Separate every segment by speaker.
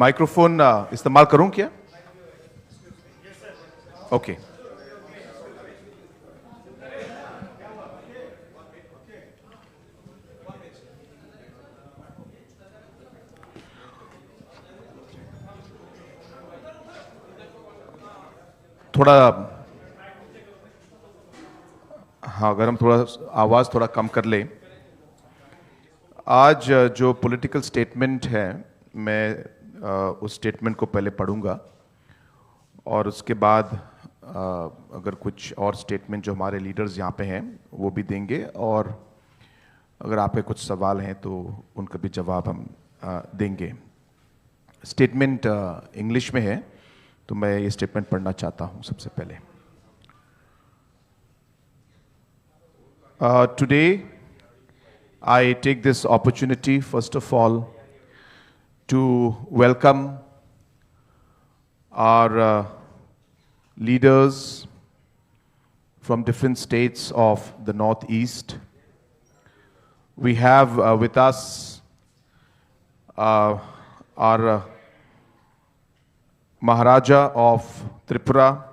Speaker 1: Microphone इस्तेमाल करूं क्या? ओके। थोड़ा हाँ, अगर हम थोड़ा आवाज़ थोड़ा कम कर लें। आज जो पॉलिटिकल स्टेटमेंट है, मैं उस स्टेटमेंट को पहले पढ़ूंगा और उसके बाद अगर कुछ और स्टेटमेंट जो हमारे लीडर्स यहाँ पे हैं वो भी देंगे, और अगर आपके कुछ सवाल हैं तो उनका भी जवाब हम देंगे। स्टेटमेंट इंग्लिश में है तो मैं ये स्टेटमेंट पढ़ना चाहता हूँ सबसे पहले। Today, I take this opportunity, first of all, to welcome our leaders from different states of the Northeast. We have with us our Maharaja of Tripura,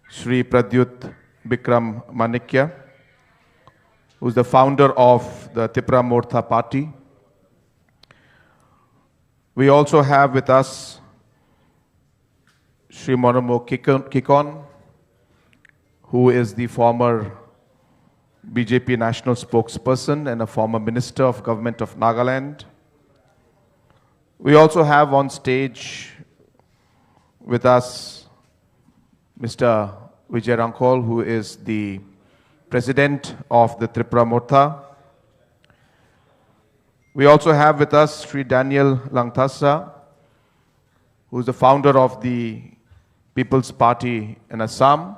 Speaker 1: Shri Pradyot Bikram Manikya, who is the founder of the TIPRA Motha party. We also have with us Shri Mmhonlumo Kikon, who is the former BJP national spokesperson and a former minister of government of Nagaland. We also have on stage with us Mr. Vijay Rankol, who is the President of the TIPRA Motha. We also have with us Sri Daniel Langthasa, who is the founder of the People's Party in Assam.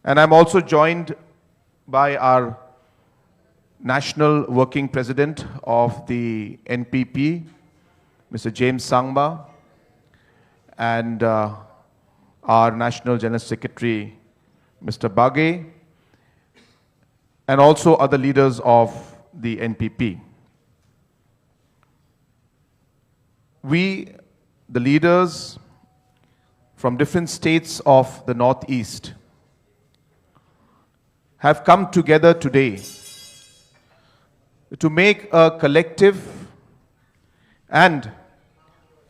Speaker 1: And I'm also joined by our National Working President of the NPP, Mr. James Sangma, and our National General Secretary, Mr. Baghe, and also other leaders of the NPP. We, the leaders from different states of the Northeast, have come together today to make a collective and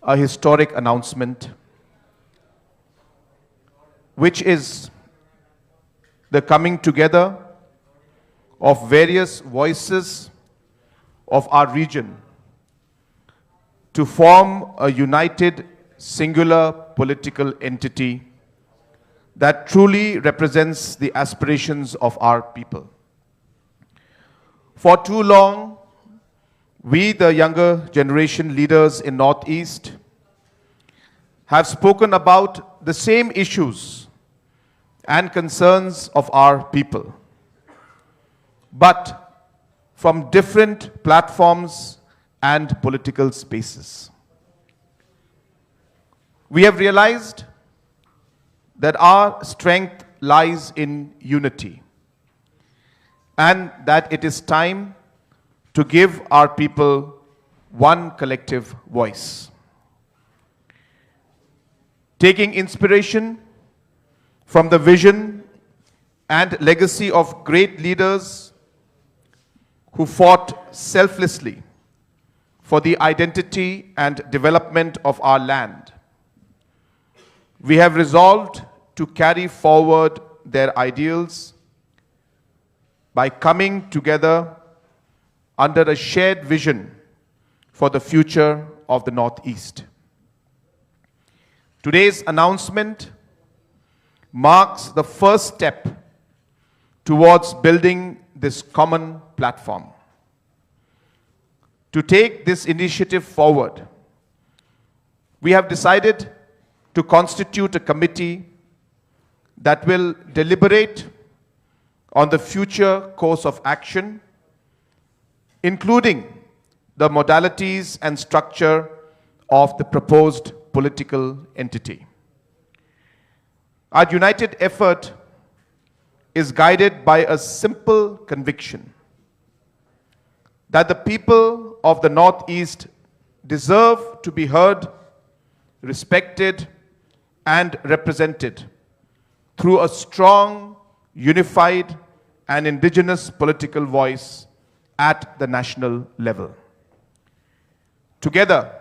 Speaker 1: a historic announcement, which is the coming together of various voices of our region to form a united, singular political entity that truly represents the aspirations of our people. For too long, we, the younger generation leaders in Northeast, have spoken about the same issues and concerns of our people, but from different platforms and political spaces. We have realized that our strength lies in unity, and that it is time to give our people one collective voice. Taking inspiration from the vision and legacy of great leaders who fought selflessly for the identity and development of our land, we have resolved to carry forward their ideals by coming together under a shared vision for the future of the Northeast. Today's announcement marks the first step towards building this common platform. To take this initiative forward, we have decided to constitute a committee that will deliberate on the future course of action, including the modalities and structure of the proposed political entity. Our united effort is guided by a simple conviction that the people of the Northeast deserve to be heard, respected, and represented through a strong, unified, and indigenous political voice at the national level. Together,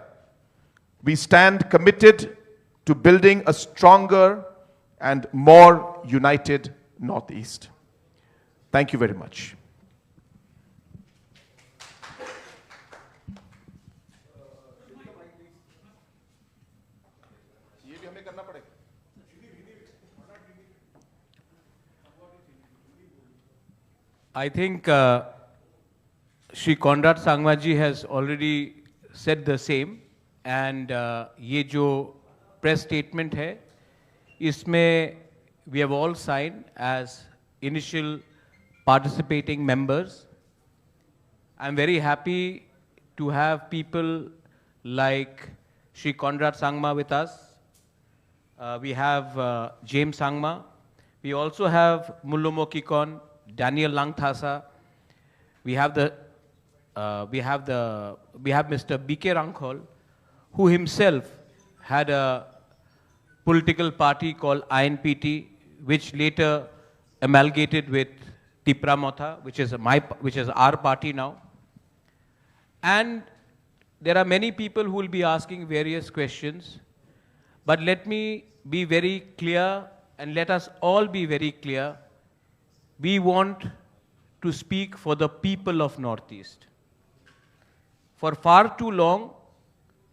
Speaker 1: we stand committed to building a stronger and more united Northeast. Thank you very much.
Speaker 2: I think Shri Conrad Sangma ji has already said the same, and ये जो press statement है, इसमें we have all signed as initial participating members. I'm very happy to have people like Shri Conrad Sangma with us. We have James Sangma. We also have Mmhonlumo Kikon, Daniel Langthasa. We have Mr. B.K. Rankhol, who himself had a political party called INPT, which later amalgamated with TIPRA Motha, which is our party now. And there are many people who will be asking various questions, but let me be very clear, and let us all be very clear. We want to speak for the people of Northeast. For far too long,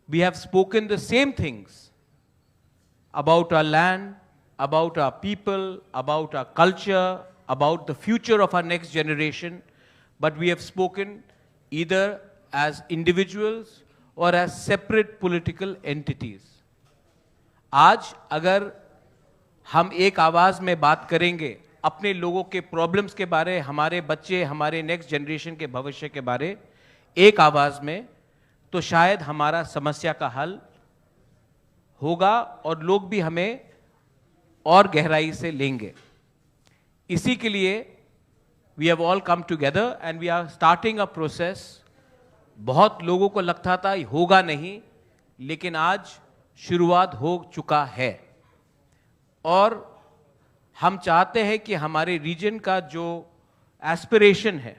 Speaker 2: we have spoken the same things about our land, about our people, about our culture, about the future of our next generation, but we have spoken either as individuals or as separate political entities. आज अगर हम एक आवाज में बात करेंगे अपने लोगों के प्रॉब्लम्स के बारे, हमारे बच्चे, हमारे नेक्स्ट जनरेशन के भविष्य के बारे एक आवाज में, तो शायद हमारा समस्या का हल होगा और लोग भी हमें और गहराई से लेंगे. इसी के लिए we have all come together and we are starting a process. बहुत लोगों को लगता था होगा नहीं, लेकिन आज शुरुआत हो चुका है और हम चाहते हैं कि हमारे रीजन का जो एस्पिरेशन है,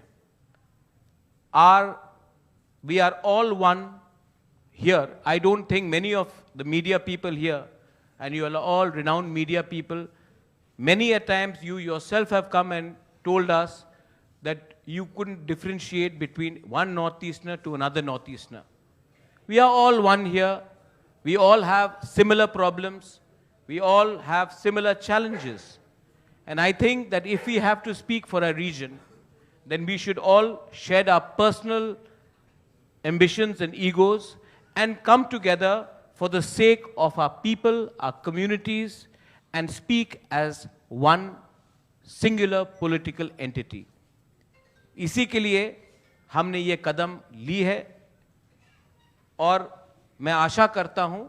Speaker 2: we are all one here. I don't think many of the media people here, and you are all renowned media people, many a times you yourself have come and told us that you couldn't differentiate between one Northeasterner to another Northeasterner. We are all one here. We all have similar problems. We all have similar challenges. And I think that if we have to speak for a region, then we should all shed our personal ambitions and egos and come together for the sake of our people, our communities, and speak as one singular political entity. इसी के लिए हमने ये कदम ली है और मैं आशा करता हूं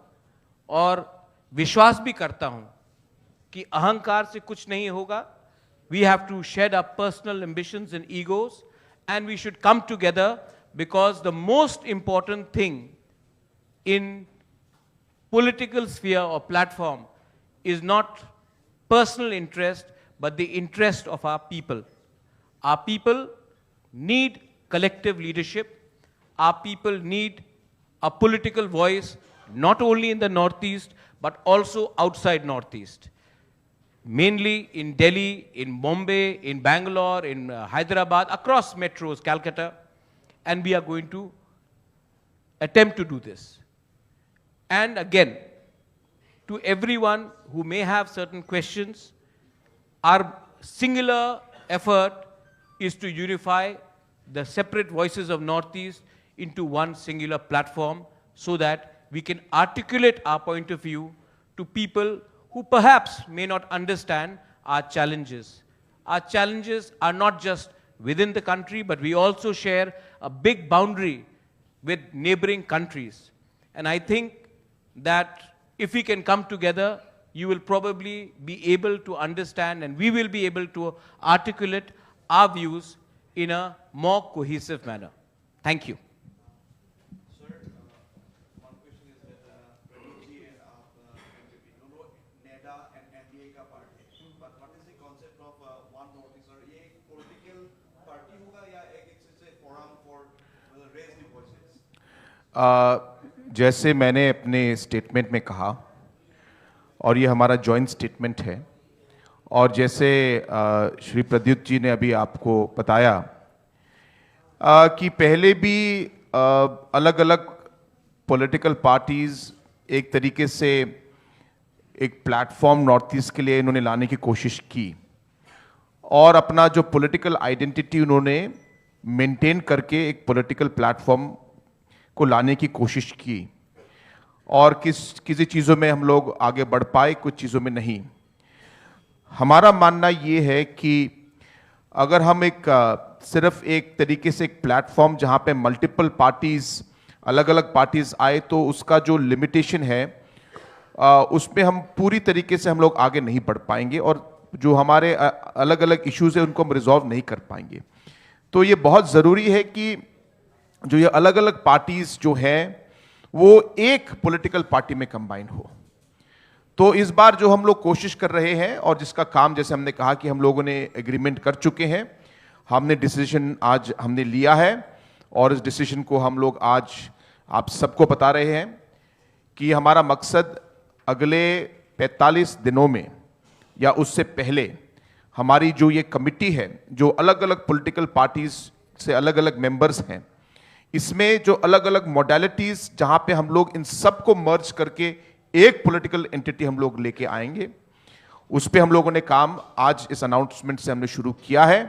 Speaker 2: और विश्वास भी करता हूं कि अहंकार से कुछ नहीं होगा. We have to shed our personal ambitions and egos, and we should come together, because the most important thing in political sphere or platform is not personal interest, but the interest of our people. Our people need collective leadership. Our people need a political voice, not only in the Northeast, but also outside Northeast. Mainly in Delhi, in Bombay, in Bangalore, in Hyderabad, across metros, Calcutta, and we are going to attempt to do this. And again, to everyone who may have certain questions, our singular effort is to unify the separate voices of Northeast into one singular platform so that we can articulate our point of view to people who perhaps may not understand our challenges. Our challenges are not just within the country, but we also share a big boundary with neighboring countries. And I think that if we can come together, you will probably be able to understand, and we will be able to articulate our views in a more cohesive manner. Thank you.
Speaker 3: का part है, but what is the concept of one Northeast? और ये एक political party होगा या एक forum for raise the voices?
Speaker 1: जैसे मैंने अपने स्टेटमेंट में कहा, और ये हमारा जॉइंट स्टेटमेंट है, और जैसे श्री प्रद्युत जी ने अभी आपको बताया कि पहले भी अलग अलग पॉलिटिकल पार्टीज एक तरीके से एक प्लेटफॉर्म नॉर्थ ईस्ट के लिए इन्होंने लाने की कोशिश की, और अपना जो पॉलिटिकल आइडेंटिटी उन्होंने मेंटेन करके एक पॉलिटिकल प्लेटफॉर्म को लाने की कोशिश की, और किसी चीज़ों में हम लोग आगे बढ़ पाए, कुछ चीज़ों में नहीं। हमारा मानना ये है कि अगर हम सिर्फ एक तरीके से एक प्लेटफॉर्म जहाँ पे मल्टीपल पार्टीज, अलग अलग पार्टीज आए, तो उसका जो लिमिटेशन है उसमें हम पूरी तरीके से हम लोग आगे नहीं बढ़ पाएंगे, और जो हमारे अलग अलग इश्यूज है उनको हम रिजॉल्व नहीं कर पाएंगे। तो ये बहुत ज़रूरी है कि जो ये अलग अलग पार्टीज जो हैं वो एक पॉलिटिकल पार्टी में कंबाइन हो। तो इस बार जो हम लोग कोशिश कर रहे हैं, और जिसका काम जैसे हमने कहा कि हम लोगों ने एग्रीमेंट कर चुके हैं, हमने डिसीजन आज हमने लिया है, और इस डिसीजन को हम लोग आज आप सबको बता रहे हैं कि हमारा मकसद अगले 45 दिनों में या उससे पहले हमारी जो ये कमिटी है, जो अलग अलग पॉलिटिकल पार्टीज से अलग अलग मेंबर्स हैं, इसमें जो अलग अलग मॉडलिटीज जहां पे हम लोग इन सबको मर्ज करके एक पॉलिटिकल एंटिटी हम लोग लेके आएंगे, उस पे हम लोगों ने काम आज इस अनाउंसमेंट से हमने शुरू किया है।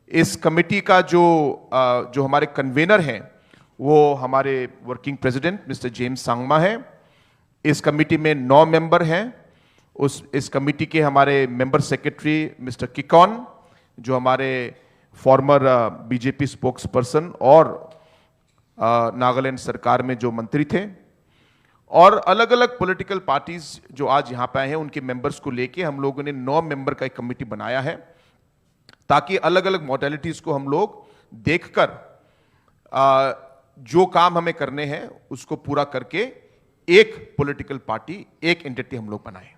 Speaker 1: इस कमिटी का जो हमारे कन्वेनर हैं वो हमारे working president mister James Sangma है। इस कमिटी में 9 मेंबर हैं। इस कमिटी के हमारे मेंबर सेक्रेटरी मिस्टर किकॉन, जो हमारे फॉर्मर बीजेपी स्पोक्स पर्सन और नागालैंड सरकार में जो मंत्री थे, और अलग अलग पॉलिटिकल पार्टीज जो आज यहां पे आए हैं उनके मेंबर्स को लेके हम लोगों ने 9 मेंबर का एक कमिटी बनाया है, ताकि अलग अलग मॉडलिटीज को हम लोग देखकर जो काम हमें करने हैं उसको पूरा करके एक पॉलिटिकल पार्टी, एक एंटिटी हम लोग बनाएं।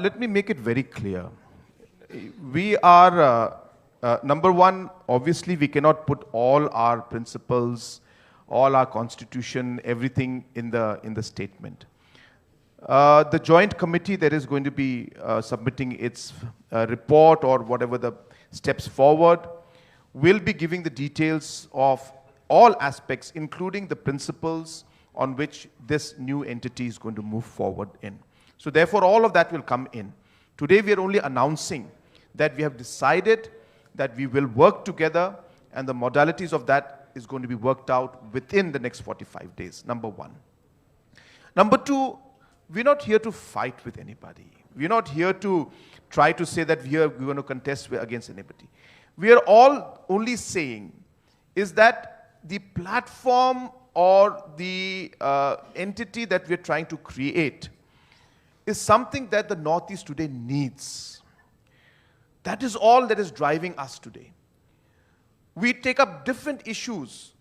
Speaker 1: Let me make it very clear. We are, number one, obviously we cannot put all our principles, all our constitution, everything in the statement. The joint committee that is going to be submitting its report or whatever the steps forward will be giving the details of all aspects, including the principles on which this new entity is going to move forward in. So therefore, all of that will come in. Today, we are only announcing that we have decided that we will work together, and the modalities of that is going to be worked out within the next 45 days, number one. Number two, we're not here to fight with anybody. We're not here to try to say that we're going to contest against anybody. We are all only saying is that the platform or the entity that we're trying to create is something that the Northeast today needs. That is all that is driving us today. We take up different issues,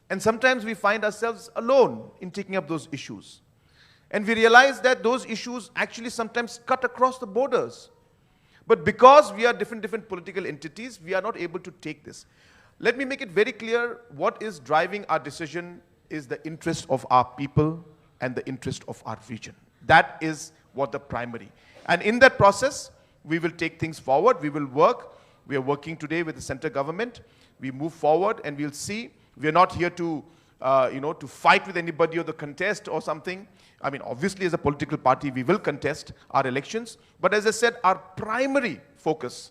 Speaker 1: and sometimes we find ourselves alone in taking up those issues. And we realize that those issues actually sometimes cut across the borders. But because we are different political entities, we are not able to take this. Let me make it very clear, what is driving our decision is the interest of our people and the interest of our region. That is what the primary. And in that process, we will take things forward. We will work. We are working today with the center government. We move forward, and we'll see. We are not here to, to fight with anybody or the contest or something. I mean, obviously, as a political party, we will contest our elections. But as I said, our primary focus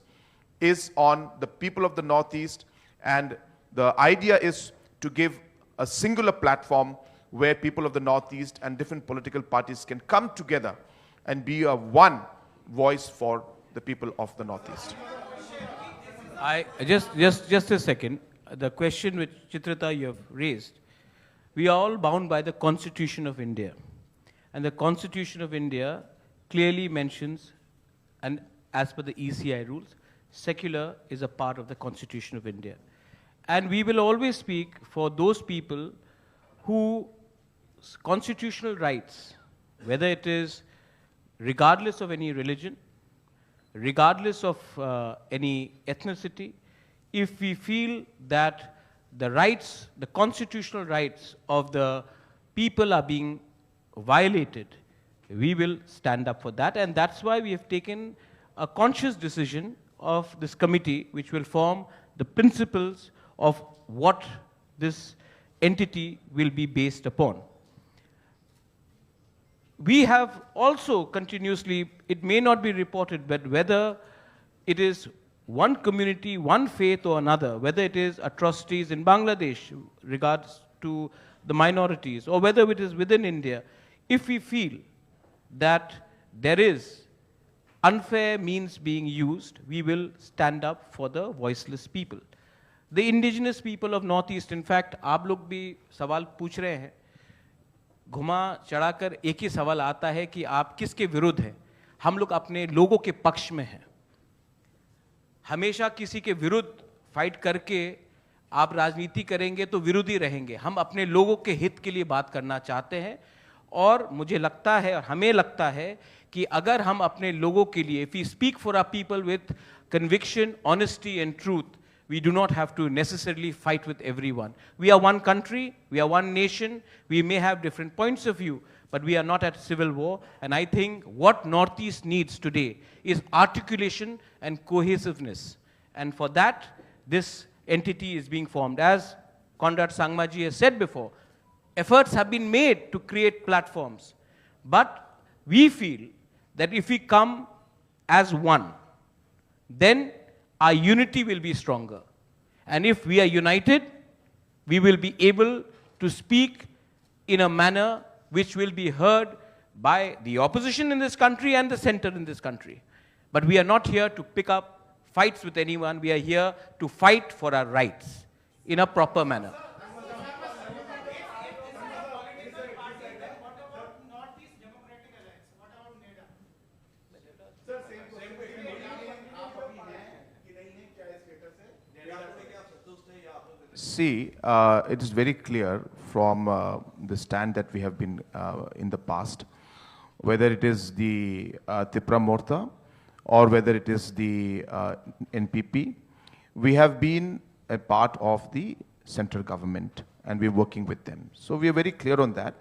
Speaker 1: is on the people of the Northeast, and the idea is to give a singular platform where people of the Northeast and different political parties can come together and be a one voice for the people of the Northeast.
Speaker 2: Just a second. The question which Chitrita you have raised, we are all bound by the Constitution of India. And the Constitution of India clearly mentions, and as per the ECI rules, secular is a part of the Constitution of India. And we will always speak for those people whose constitutional rights, whether it is regardless of any religion, regardless of any ethnicity, if we feel that the rights, the constitutional rights of the people are being violated, we will stand up for that. And that's why we have taken a conscious decision of this committee, which will form the principles of what this entity will be based upon. We have also continuously, it may not be reported, but whether it is one community, one faith or another, whether it is atrocities in Bangladesh regards to the minorities, or whether it is within India, if we feel that there is unfair means being used, we will stand up for the voiceless people. The indigenous people of Northeast, in fact, आप लोग भी सवाल पूछ रहे हैं, घुमा चढ़ाकर एक ही सवाल आता है कि आप किसके विरुद्ध हैं? हम लोग अपने लोगों के पक्ष में हैं. हमेशा किसी के विरुद्ध फाइट करके आप राजनीति करेंगे तो विरोधी रहेंगे. हम अपने लोगों के हित के लिए बात करना चाहते हैं, और मुझे लगता है और हमें लगता है कि अगर हम अपने लोगों के लिए, if we speak for our people with conviction, honesty and truth, we do not have to necessarily fight with everyone. We are one country, we are one nation, we may have different points of view, but we are not at civil war. And I think what Northeast needs today is articulation and cohesiveness. And for that, this entity is being formed. As Conrad Sangma ji has said before, efforts have been made to create platforms. But we feel that if we come as one, then our unity will be stronger. And if we are united, we will be able to speak in a manner which will be heard by the opposition in this country and the center in this country. But we are not here to pick up fights with anyone. We are here to fight for our rights in a proper manner.
Speaker 1: See, it is very clear from the stand that we have been in the past, whether it is the TIPRA Motha or whether it is the NPP, we have been a part of the central government and we're working with them. So we are very clear on that.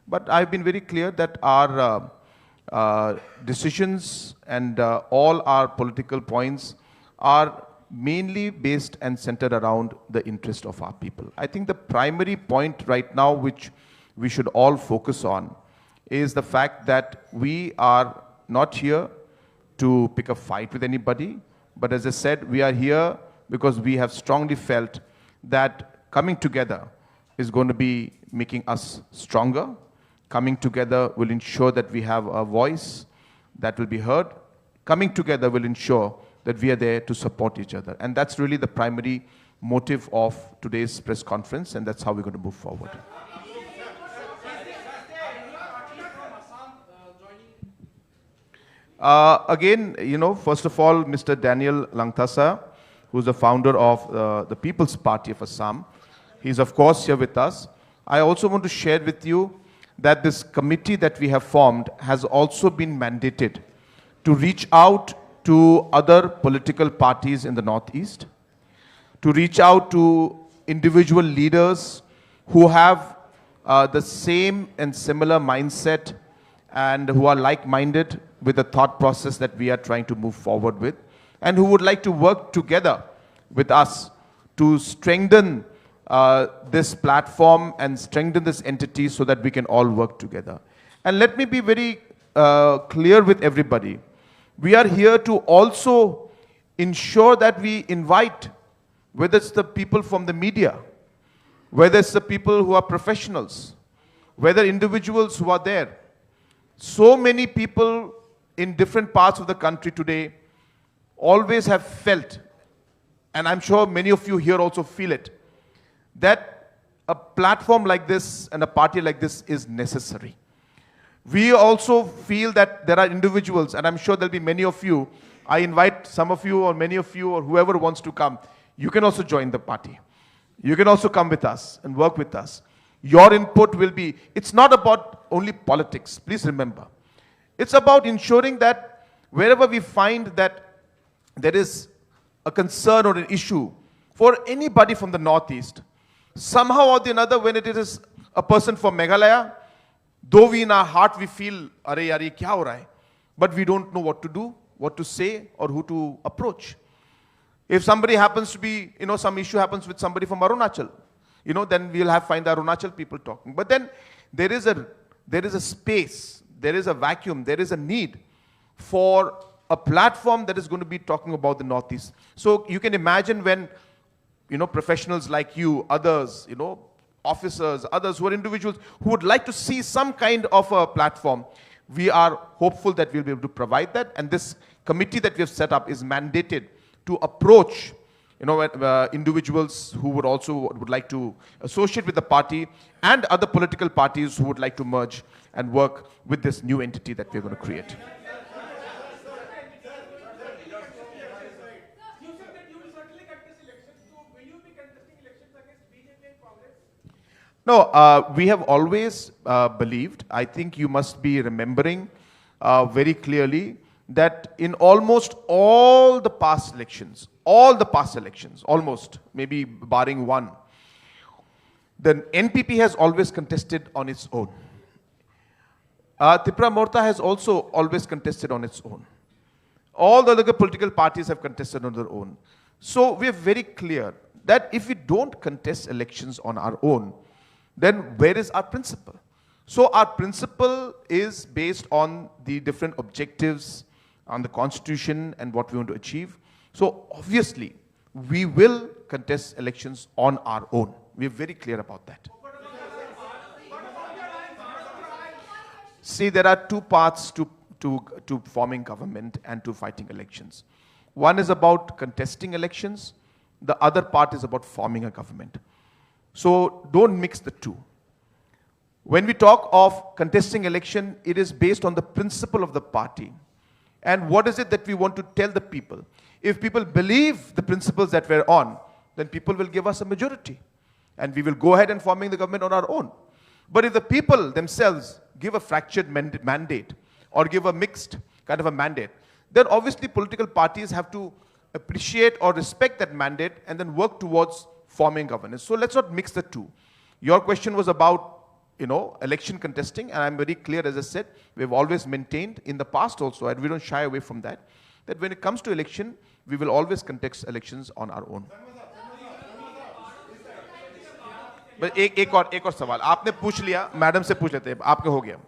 Speaker 1: But I've been very clear that our decisions and all our political points are mainly based and centered around the interest of our people. I think the primary point right now which we should all focus on is the fact that we are not here to pick a fight with anybody, but as I said, we are here because we have strongly felt that coming together is going to be making us stronger. Coming together will ensure that we have a voice that will be heard. Coming together will ensure that we are there to support each other. And that's really the primary motive of today's press conference, and that's how we're going to move forward. Again, you know, first of all, Mr. Daniel Langthasa, who's the founder of the People's Party of Assam, he's of course here with us. I also want to share with you that this committee that we have formed has also been mandated to reach out to other political parties in the Northeast, to reach out to individual leaders who have the same and similar mindset and who are like-minded with the thought process that we are trying to move forward with, and who would like to work together with us to strengthen this platform and strengthen this entity so that we can all work together. And let me be very clear with everybody. We are here to also ensure that we invite, whether it's the people from the media, whether it's the people who are professionals, whether individuals who are there. So many people in different parts of the country today always have felt, and I'm sure many of you here also feel it, that a platform like this and a party like this is necessary. We also feel that there are individuals, and I'm sure there'll be many of you. I invite some of you or many of you or whoever wants to come. You can also join the party. You can also come with us and work with us. Your input will be, it's not about only politics, please remember. It's about ensuring that wherever we find that there is a concern or an issue for anybody from the Northeast, somehow or the another, when it is a person from Meghalaya, though we in our heart we feel, "Are yaar, ye kya ho raha hai?" But we don't know what to do, what to say, or who to approach. If somebody happens to be, some issue happens with somebody from Arunachal, then we'll find the Arunachal people talking. But then there is a space, there is a vacuum, there is a need for a platform that is going to be talking about the Northeast. So you can imagine when, professionals like you, others, officers, others who are individuals who would like to see some kind of a platform, we are hopeful that we'll be able to provide that. And this committee that we have set up is mandated to approach individuals who would like to associate with the party and other political parties who would like to merge and work with this new entity that we're going to create. No, we have always believed, I think you must be remembering very clearly, that in almost all the past elections, almost, maybe barring one, the NPP has always contested on its own. TIPRA Motha has also always contested on its own. All the other political parties have contested on their own. So we are very clear that if we don't contest elections on our own, then where is our principle? So our principle is based on the different objectives, on the constitution and what we want to achieve. So obviously, we will contest elections on our own. We are very clear about that. See, there are two parts to forming government and to fighting elections. One is about contesting elections. The other part is about forming a government. So don't mix the two. When we talk of contesting election, it is based on the principle of the party. And what is it that we want to tell the people? If people believe the principles that we're on, then people will give us a majority. And we will go ahead and forming the government on our own. But if the people themselves give a fractured mandate or give a mixed kind of a mandate, then obviously political parties have to appreciate or respect that mandate and then work towards forming governance. So let's not mix the two. Your question was about, election contesting, and I'm very clear, as I said, we've always maintained in the past also, and we don't shy away from that, that when it comes to election, we will always contest elections on our own. But एक और सवाल आपने पूछ लिया, madam से पूछ लेते हैं, आपके हो गया.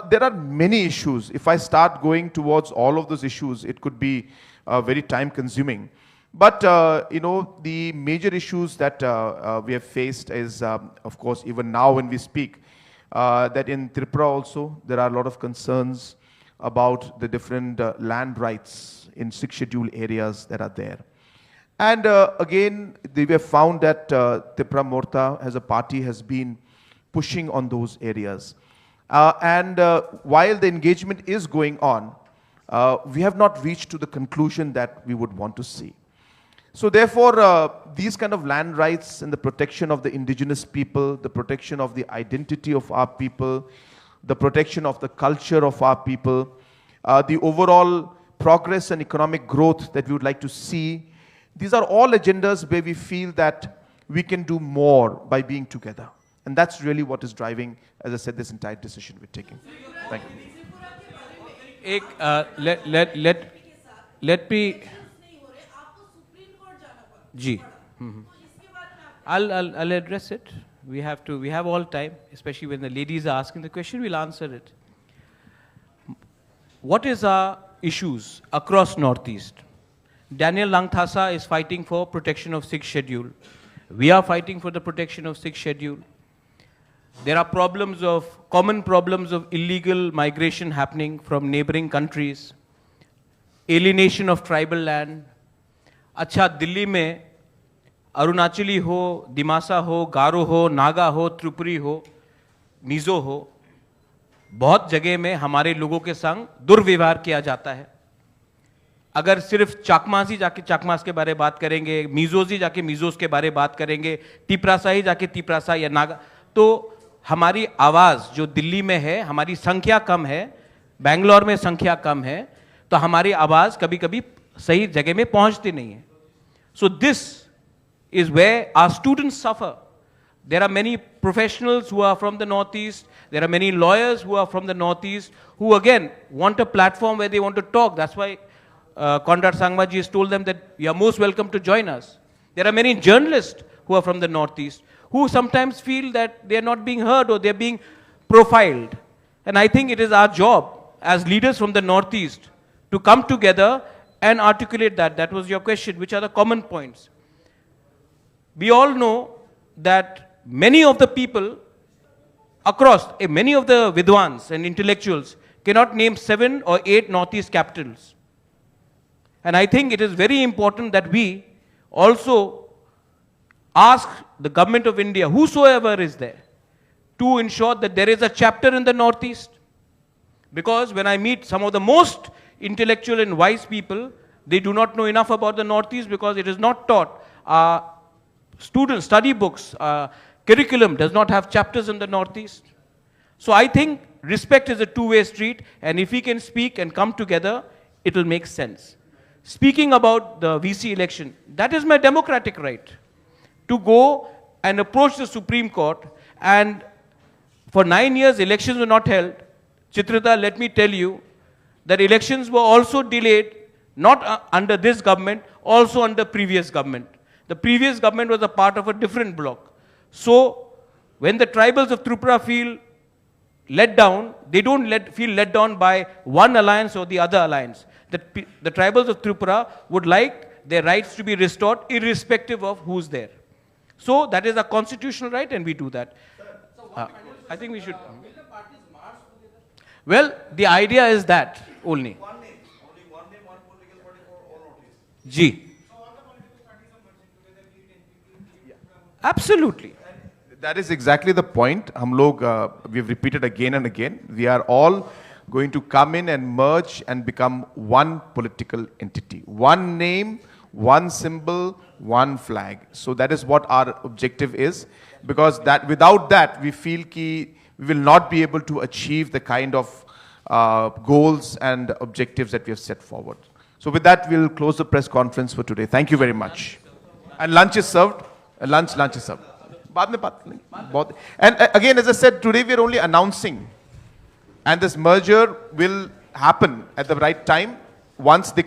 Speaker 1: There are many issues. If I start going towards all of those issues, it could be very time consuming. But, the major issues that we have faced is, of course, even now when we speak, that in Tripura also, there are a lot of concerns about the different land rights in 6 scheduled areas that are there. And again, we have found that TIPRA Motha as a party has been pushing on those areas. And while the engagement is going on, we have not reached to the conclusion that we would want to see. So therefore, these kind of land rights and the protection of the indigenous people, the protection of the identity of our people, the protection of the culture of our people, the overall progress and economic growth that we would like to see, these are all agendas where we feel that we can do more by being together. And that's really what is driving, as I said, this entire decision we're taking. Thank you.
Speaker 2: Let me. Ji. I'll address it. We have all time, especially when the ladies are asking the question, we'll answer it. What is our issues across Northeast? Daniel Langthasa is fighting for protection of 6th schedule. We are fighting for the protection of 6th schedule. There are common problems of illegal migration happening from neighboring countries, alienation of tribal land. अच्छा दिल्ली में अरुणाचली हो, दिमासा हो, गारो हो, नागा हो, त्रिपुरी हो, मिजो हो, बहुत जगह में हमारे लोगों के संग दुर्व्यवहार किया जाता है. अगर सिर्फ चाकमास ही जाके चाकमास के बारे बात करेंगे, मिजोज ही जाके मिजोज के बारे बात करेंगे, तिपरासा ही जाके तिपरासा या नागा, तो हमारी आवाज़ जो दिल्ली में है, हमारी संख्या कम है, बेंगलोर में संख्या कम है, तो हमारी आवाज़ कभी कभी सही जगह में पहुंचती नहीं है. So this is where our students suffer. There are many professionals who are from the Northeast. There are many lawyers who are from the Northeast who again want a platform where they want to talk. That's why Conrad Sangma ji has told them that you are most welcome to join us. There are many journalists who are from the Northeast who sometimes feel that they are not being heard or they are being profiled. And I think it is our job as leaders from the Northeast to come together and articulate that. That was your question. Which are the common points? We all know that many of the people across, many of the Vidwans and intellectuals cannot name 7 or 8 Northeast capitals. And I think it is very important that we also ask the government of India, whosoever is there, to ensure that there is a chapter in the Northeast. Because when I meet some of the most intellectual and wise people, they do not know enough about the Northeast because it is not taught. Students, study books, curriculum does not have chapters in the Northeast. So I think respect is a two-way street, and if we can speak and come together, it will make sense. Speaking about the VC election, that is my democratic right to go and approach the Supreme Court, and for 9 years elections were not held. Chitrita, let me tell you that elections were also delayed, not under this government, also under previous government. The previous government was a part of a different bloc. So, when the tribals of Tripura feel let down, they don't feel let down by one alliance or the other alliance. The tribals of Tripura would like their rights to be restored irrespective of who's there. So, that is a constitutional right and we do that. I think we should. Well, the idea is that only.
Speaker 3: One name, only one name, one political party for all Northeast.
Speaker 2: G. Absolutely.
Speaker 1: That is exactly the point. We've repeated again and again. We are all going to come in and merge and become one political entity. One name, one symbol, one flag. So that is what our objective is. Because without that, we feel we will not be able to achieve the kind of goals and objectives that we have set forward. So with that, we'll close the press conference for today. Thank you very much. And lunch is served. Lunch is served. And again, as I said, today we are only announcing. And this merger will happen at the right time once they